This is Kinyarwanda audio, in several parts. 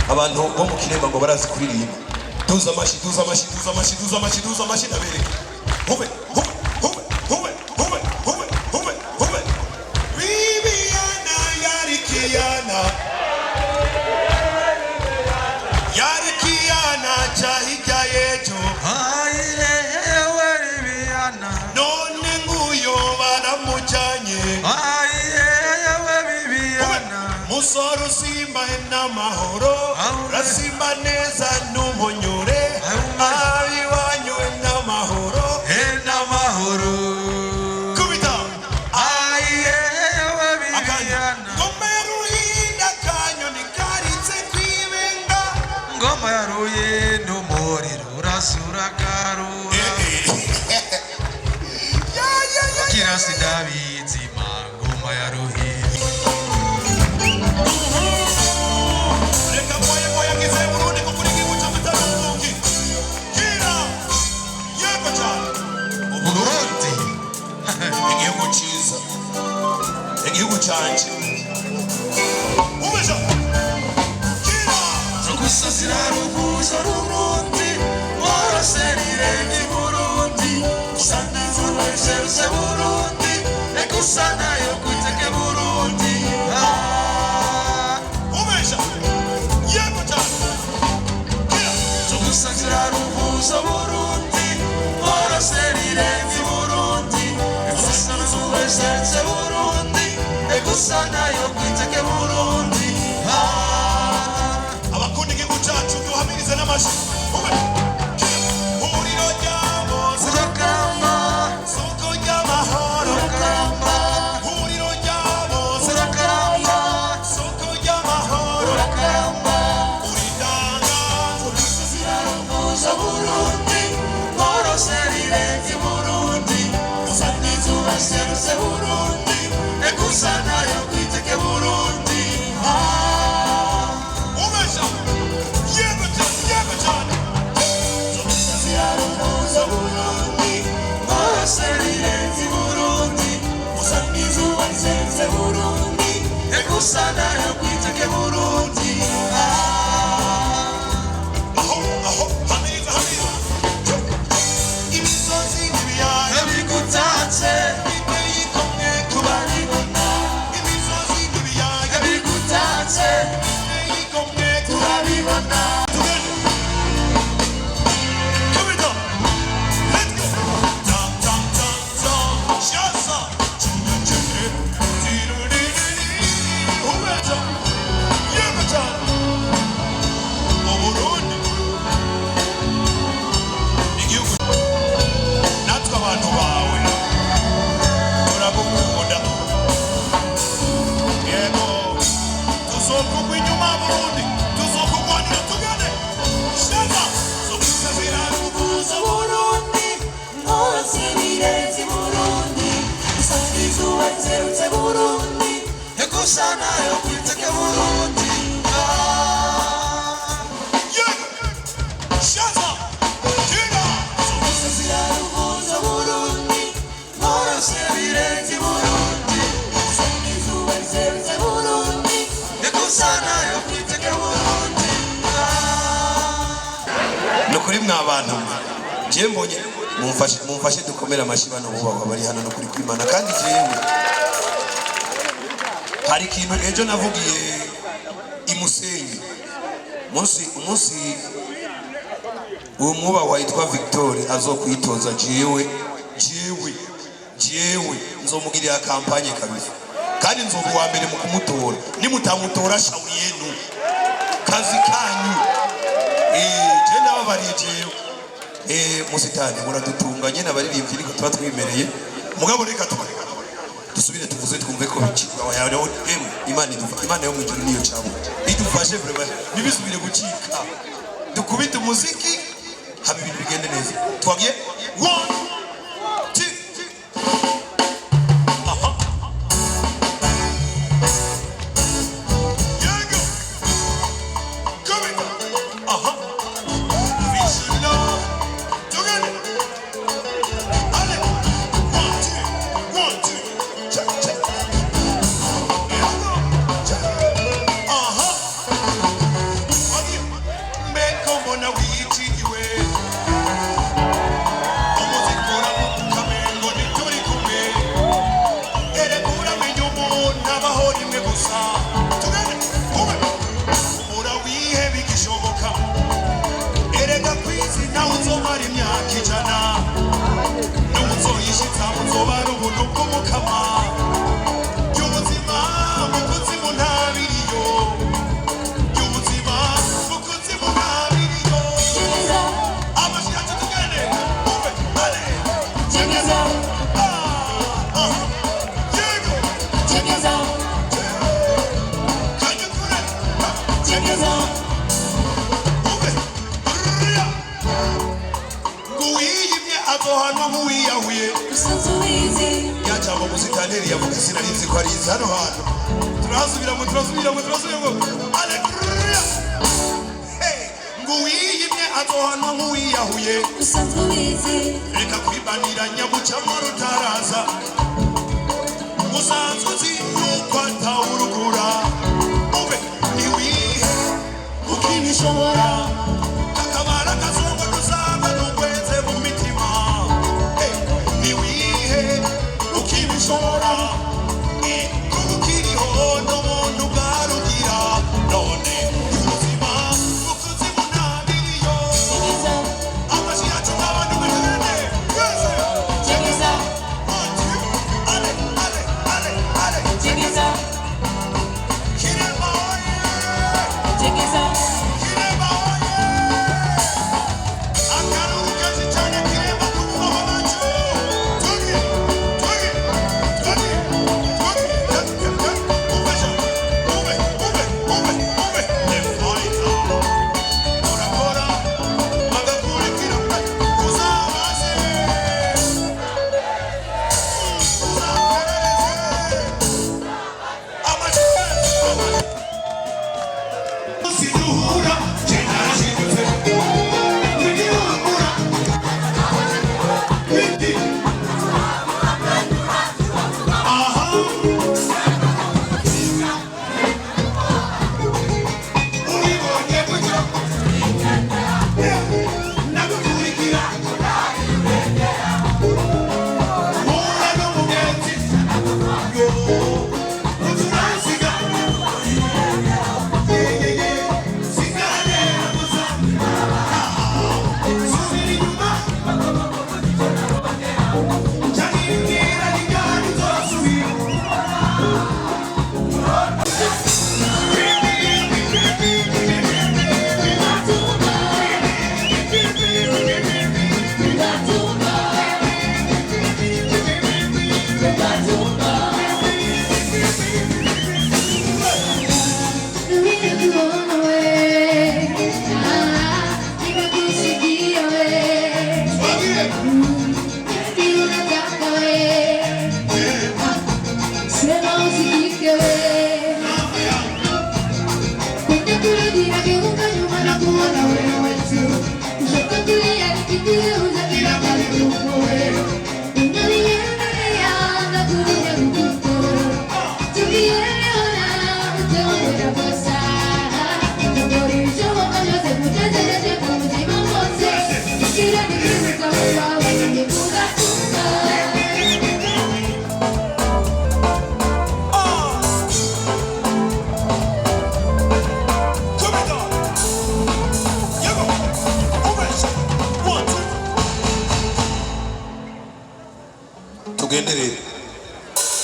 abantu bo mu kiremba ngo barazi kuririmba duza amashi nabere hube Bibiana yarikiana chahika yetu aiyewe Bibiana none nguyo baramuchanye aiyewe Bibiana musoro simba ena mahoro rasimba neza n'umunyure abiwanyu ena mahoro kubita aiyewe Bibiana ngoma ya ruhinda kanyoni karitse kwibenga ngoma ya ruhinda umuriro urasura karura kirasi Dabidzima ngoma ya ruhinda igihugu canje ubeja kira zogusazira rubuza rurundi waraserire ni Burundi usandiza wese Burundi ekusana yo kwiteke Burundi ubeja yego cyane kira zogusazira rubuza Burundi waraserire ni Burundi ekusana wese Burundi ekusana yo kwiteke Burundi abakundi igihugu cyacu duhamirize n'amashi huriro ryabo urakamba soko ry'amahoro urakamba huriro ryabo urakamba soko ry'amahoro urakamba uridanga zogusazira rubuza Burundi waraserire ni Burundi usandiza wese Burundi ekusana yo kwiteke Burundi ubeja yego cyane zogusazira rubuza Burundi waraserire ni Burundi usandiza wese Burundi ekusana yo kwiteke Burundi aho hamiriza imisozi n'ibiyaya ebigutatse biteye ikomwe kubaribona imisozi n'ibiyaya ebigutatse biteye ikomwe turabibona kubita let's go tam shasa ubeja yego cyane Uburundi igihugu natwe abantu bawe turagukunda yego tuzokugwa inyuma Burundi tuzokugwanira tugane shaka zogusazira rubuza Burundi waraserire ni Burundi usandiza wese Burundi ekusana yo kwiteke Burundi yego shaka kira zogusazira rubuza Burundi waraserire ni Burundi usandiza wese Burundi ekusana yo kwiteke Burundi nukuri mwa bantu je mbonye mumfashe dukomera amashi bano bubakwa bari hano no kuri kwimana kandi jewe hari ikintu ejo navugiye imusenyi umunsi uwo mwuba witwa Victor azokwitoza jewe nzomugirira kampanye kabisa kandi nzoba wa mbere mu kumutora nimutamutora shauri yenu kazi kanyu je nababariye jewe musitani muradutunganye n'abaririmbyi niko tuba twimereye mugabo reka dusubire tuvuze twumve ko bicika yawe Imana yo mu ijuru niyo cyabo idufashe vraiment nibisubire gucika dukubita umuziki haba ibintu bigende neza twagiye 1 2 yacamba musikaneri yavuga sinarizi ko ari hano hano turasubiramo aleluya nguwiyimye azohanwa nk'uwiyahuye reka kwibanira nyamucamo rutaraza musanzwe uzi yuko atawurugura ube niwihe ukibishobora akabara kazongo dusanga n'ukweze mu mitima niwihe ukibishobora kubukiriho n'umuntu bwarugira none ubuzima bukuzimu ntabiriyo amashi yacu n'abantu b'ijene twese ale kirema kirema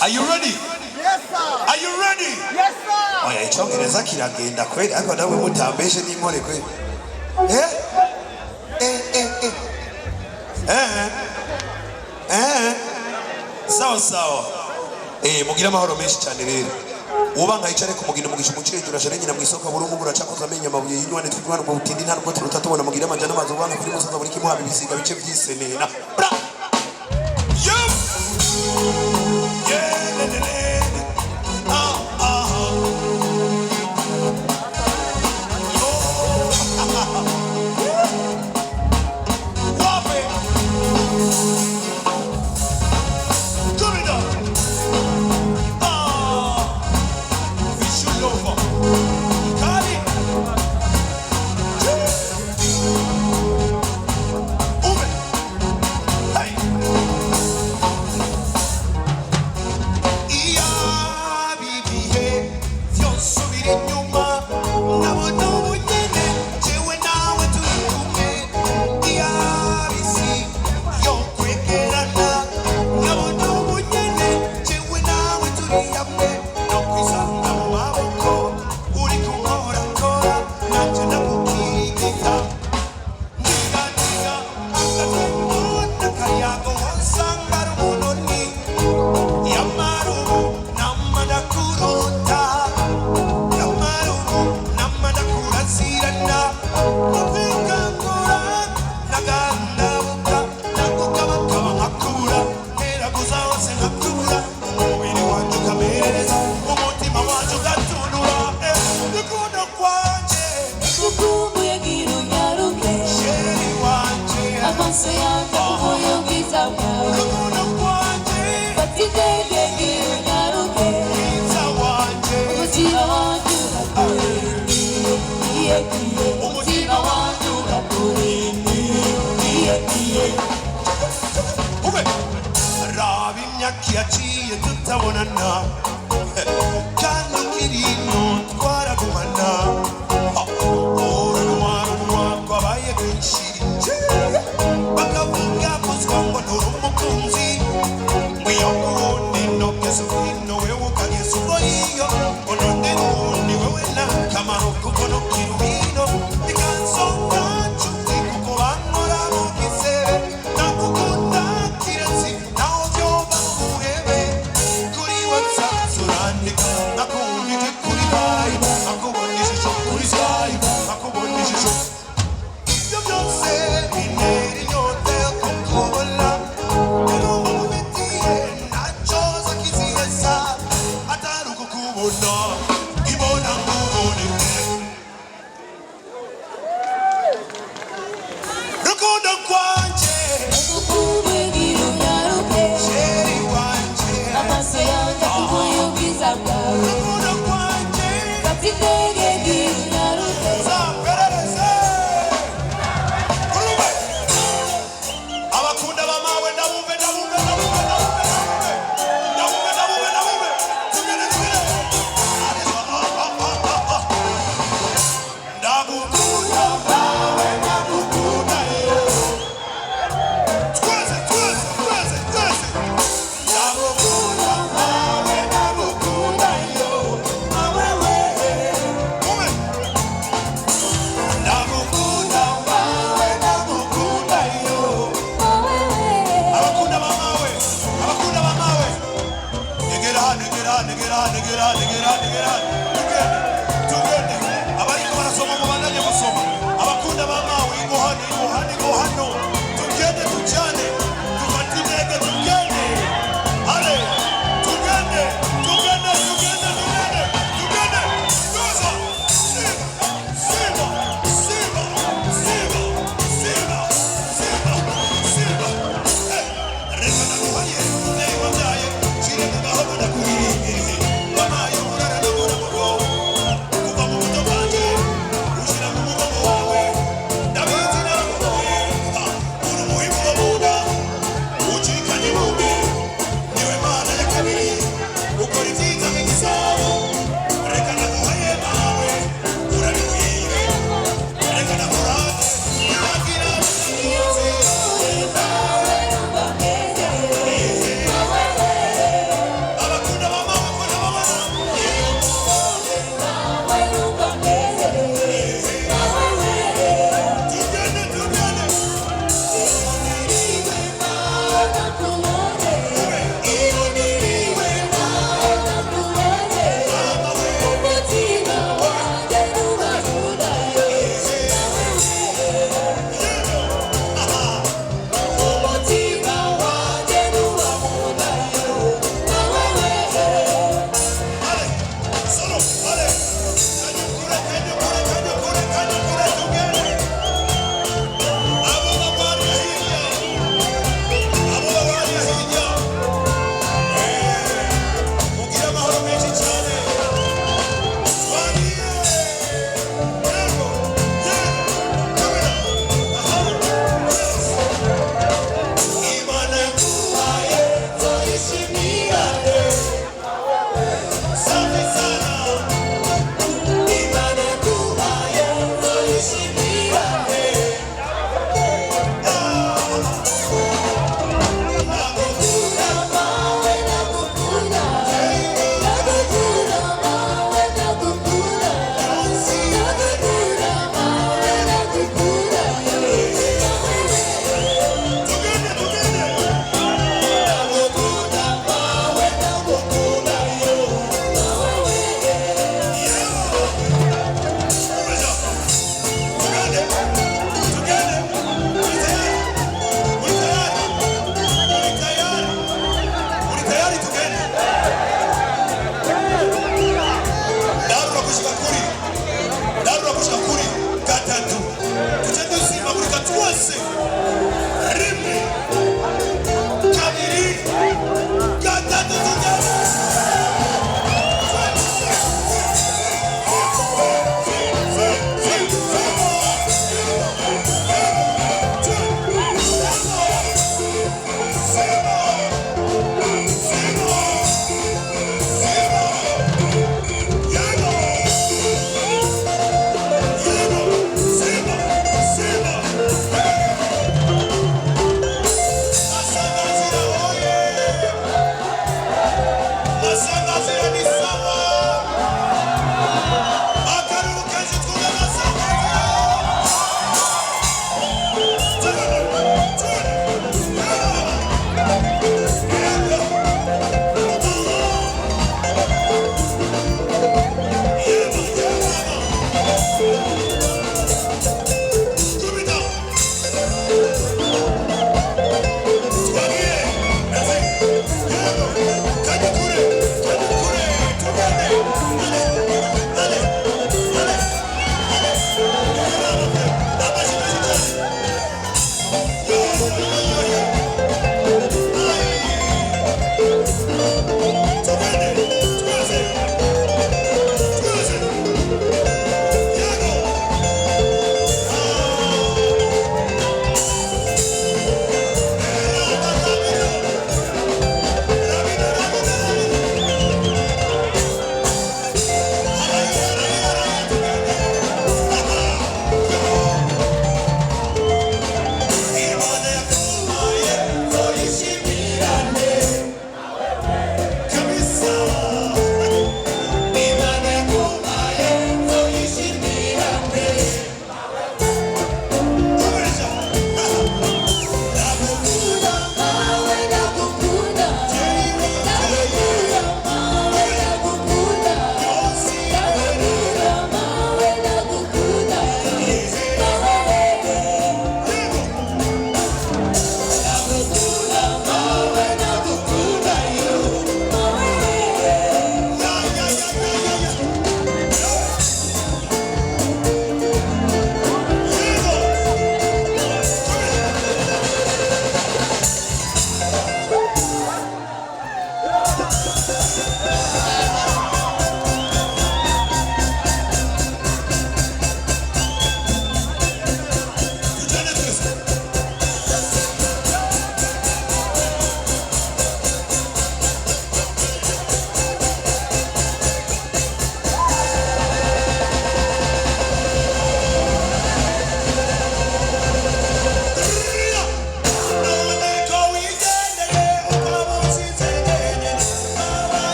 Are you ready? Yes, sir. Are you ready? Yes, sir. Oya icyongereza kiragenda kweli ariko nawe mutambeshe n'imore kweli. Sawa. Mugira amahoro menshi cyane rero. Uba nkayicare ku mugina mugisha umucirejura ashare nyina mu isoko burungu buracakoza amenyo amabuye y'inwane twitwana mu butindi nta rwo turutatubona mugira amajana amazi ubanga kuri musaza buri kimuha ibisiga bice by'isenena. Kiachi tutabonana kandi kirino twaragumana orunwa kwabaye benshi bakavuga kuzwa ngo n'umukunzi mwiyokundi no kesubino wewe ukagesuko iyo ononde ni wewe na kamaro kuko no kirubino bikansonga chuti kuko banora mukise na kukunda kirasi nao vyoba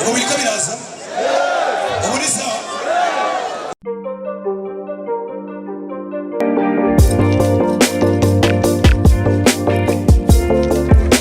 Ubu biriko biraza